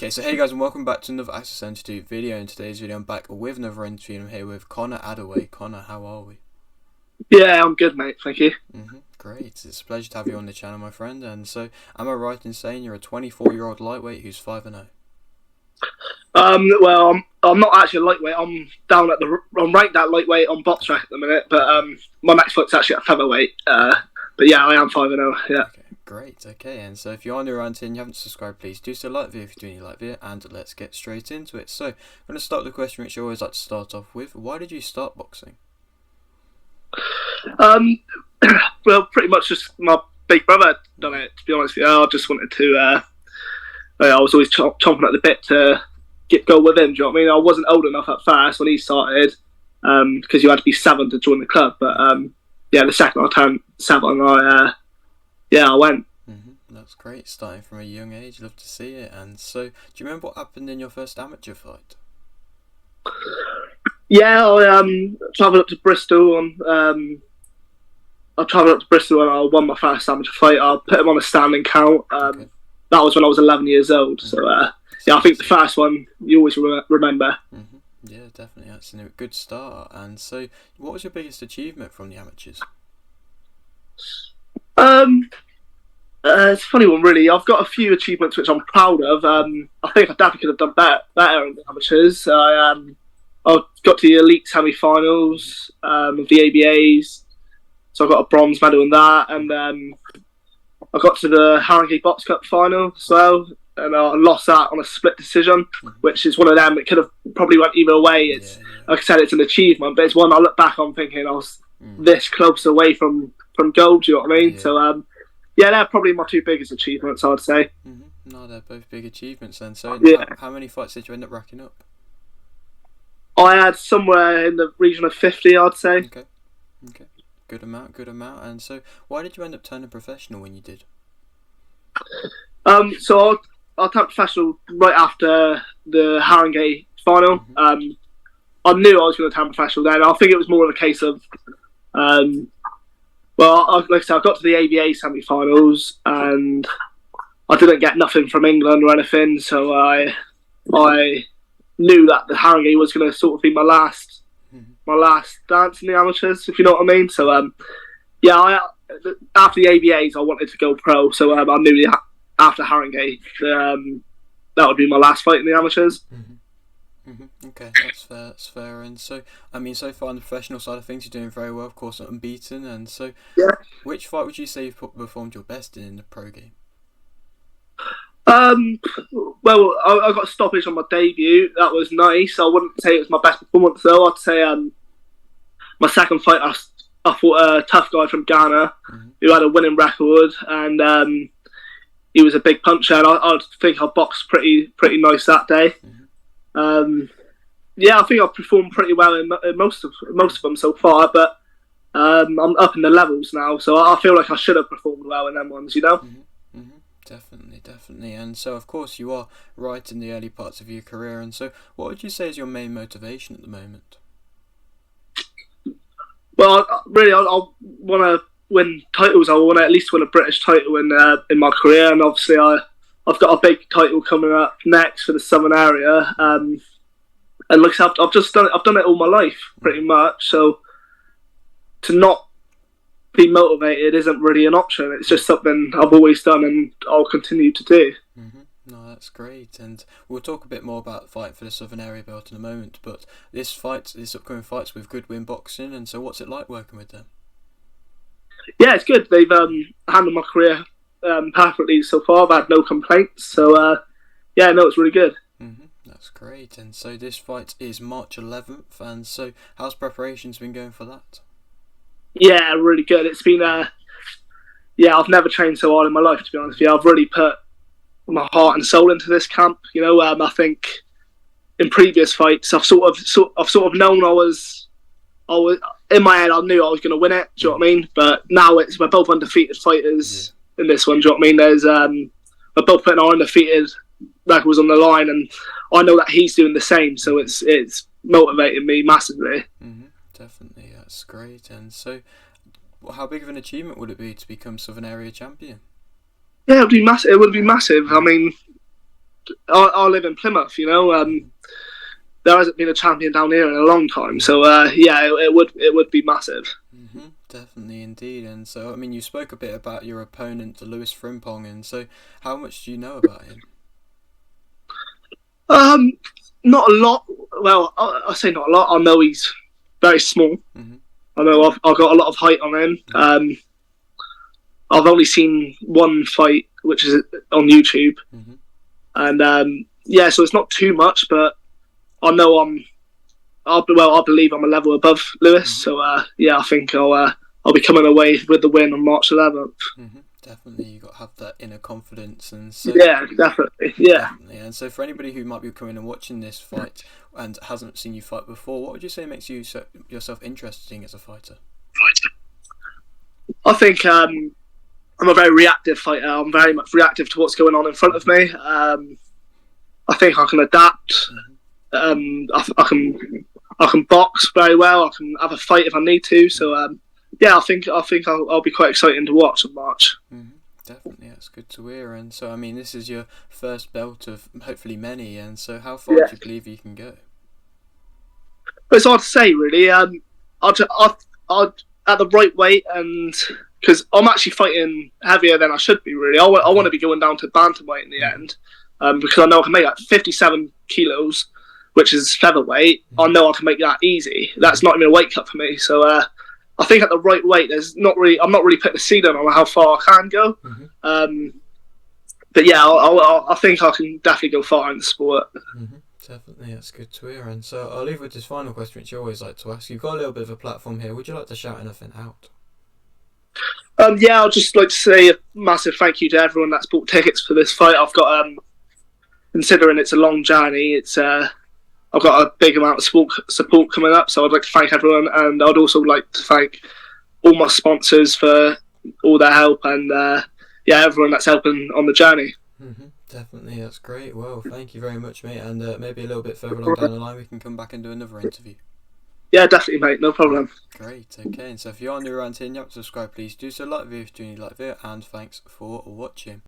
Okay, so hey guys, and welcome back to another Access 72 video. In today's video, I'm back with another interview. I'm here with Connor Adaway. Connor, how are we? Yeah, I'm good, mate. Thank you. Great. It's a pleasure to have you on the channel, my friend. And so, am I right in saying you're a 24-year-old lightweight who's 5-0? Well, I'm not actually a lightweight. I'm ranked at lightweight on box track at the minute, but my next fight's actually at featherweight. But yeah, I am 5-0. Yeah. Okay, great. Okay, and so if you're new around here and you haven't subscribed, please do so. Like the video if you're doing like video, and let's get straight into it. So, I'm going to start with the question which I always like to start off with. Why did you start boxing? Well, pretty much just my big brother done it. To be honest with you, I just wanted to. I was always chomping at the bit to go with him. Do you know what I mean? I wasn't old enough at first when he started, because you had to be 7 to join the club. But yeah, the second I turned 7, I went. That's great. Starting from a young age, love to see it. And so, do you remember what happened in your first amateur fight? Yeah, I travelled up to Bristol I travelled up to Bristol and I won my first amateur fight. I put him on a standing count. Okay. That was when I was 11 years old. So yeah, I think the first one you always remember. Yeah, definitely. That's a good start. And so, what was your biggest achievement from the amateurs? It's a funny one, really. I've got a few achievements which I'm proud of. I think I definitely could have done better in the amateurs. I got to the elite semi-finals of the ABAs, so I got a bronze medal in that, and I got to the Haringey Box Cup final as well, and I lost that on a split decision, which is one of them. It could have probably went either way. It's like I said, it's an achievement, but it's one I look back on thinking I was this close away from gold. Do you know what I mean? So yeah, they're probably my two biggest achievements, I would say. No, they're both big achievements then. So how many fights did you end up racking up? I had somewhere in the region of 50, I'd say. Okay. Good amount. And so, why did you end up turning professional when you did? So I turned professional right after the Haringey final. I knew I was going to turn professional then. I think it was more of a case of, like I said, I got to the ABA semi-finals and I didn't get nothing from England or anything, so I knew that the Haringey was going to sort of be my last dance in the amateurs, if you know what I mean. So after the ABAs, I wanted to go pro. So I knew after Haringey, that would be my last fight in the amateurs. Okay, that's fair. And so, I mean, so far on the professional side of things, you're doing very well. Of course, unbeaten. And so, which fight would you say you've performed your best in the pro game? Well, I got a stoppage on my debut. That was nice. I wouldn't say it was my best performance though. I'd say my second fight, I fought a tough guy from Ghana who had a winning record, and he was a big puncher. And I think I boxed pretty nice that day. Yeah, I think I've performed pretty well in most of them so far. But I'm up in the levels now, so I feel like I should have performed well in them ones. You know. Definitely. And so, of course, you are right in the early parts of your career. And so, what would you say is your main motivation at the moment? Well, I want to win titles. I want to at least win a British title in my career. And obviously, I've got a big title coming up next for the Southern area. And like I said, I've done it all my life, pretty much. So to not be motivated isn't really an option. It's just something I've always done and I'll continue to do. No, that's great, and we'll talk a bit more about the fight for the Southern Area belt in a moment. But this upcoming fight's with Goodwin Boxing, and so what's it like working with them? Yeah, it's good. They've handled my career perfectly so far. I've had no complaints. So yeah, no, it's really good. That's great. And so this fight is March 11th, and so how's preparations been going for that? Yeah, really good. It's been I've never trained so hard in my life, to be honest with you. I've really put my heart and soul into this camp. You know, I think in previous fights, I've sort of known I was in my head. I knew I was going to win it. Do you know what I mean? But now we're both undefeated fighters in this one. Do you know what I mean? There's we're both putting our undefeated records on the line, and I know that he's doing the same. So it's motivated me massively. Definitely, that's great. And so, how big of an achievement would it be to become Southern Area champion? Yeah, it would be massive. It would be massive. I mean, I live in Plymouth, you know. There hasn't been a champion down here in a long time, so yeah, it would be massive. Definitely, indeed. And so, I mean, you spoke a bit about your opponent, Lewis Frimpong, and so how much do you know about him? Not a lot. Well, I say not a lot. I know he's very small. I know I've got a lot of height on him. I've only seen one fight, which is on YouTube, and yeah, so it's not too much, but I know I believe I'm a level above Lewis. So yeah, I think I'll be coming away with the win on March 11th. Definitely, you got to have that inner confidence, and so yeah, definitely, yeah. Definitely. And so, for anybody who might be coming and watching this fight and hasn't seen you fight before, what would you say makes you yourself interesting as a fighter? I think I'm a very reactive fighter. I'm very much reactive to what's going on in front of me. I think I can adapt. I can box very well. I can have a fight if I need to. So yeah, I think I'll be quite exciting to watch in March. Definitely, that's good to hear. And so, I mean, this is your first belt of hopefully many. And so, how far do you believe you can go? It's hard to say, really. I'd at the right weight, and because I'm actually fighting heavier than I should be. Really, I want to be going down to bantamweight in the end, because I know I can make like 57 kilos, which is featherweight. I know I can make that easy. That's not even a weight cut for me. So I think at the right weight, I'm not really putting a ceiling on how far I can go. But yeah, I think I can definitely go far in the sport. Definitely, that's good to hear. And so I'll leave with this final question, which you always like to ask. You've got a little bit of a platform here. Would you like to shout anything out? Yeah, I'd just like to say a massive thank you to everyone that's bought tickets for this fight. I've got, considering it's a long journey, I've got a big amount of support coming up, so I'd like to thank everyone, and I'd also like to thank all my sponsors for all their help, and yeah, everyone that's helping on the journey. Definitely, that's great. Well, thank you very much, mate, and maybe a little bit further along down the line we can come back and do another interview. Yeah, definitely, mate, no problem. Great, okay, and so if you are new around here and you haven't subscribed, please do so. Like the video if you like the video, and thanks for watching.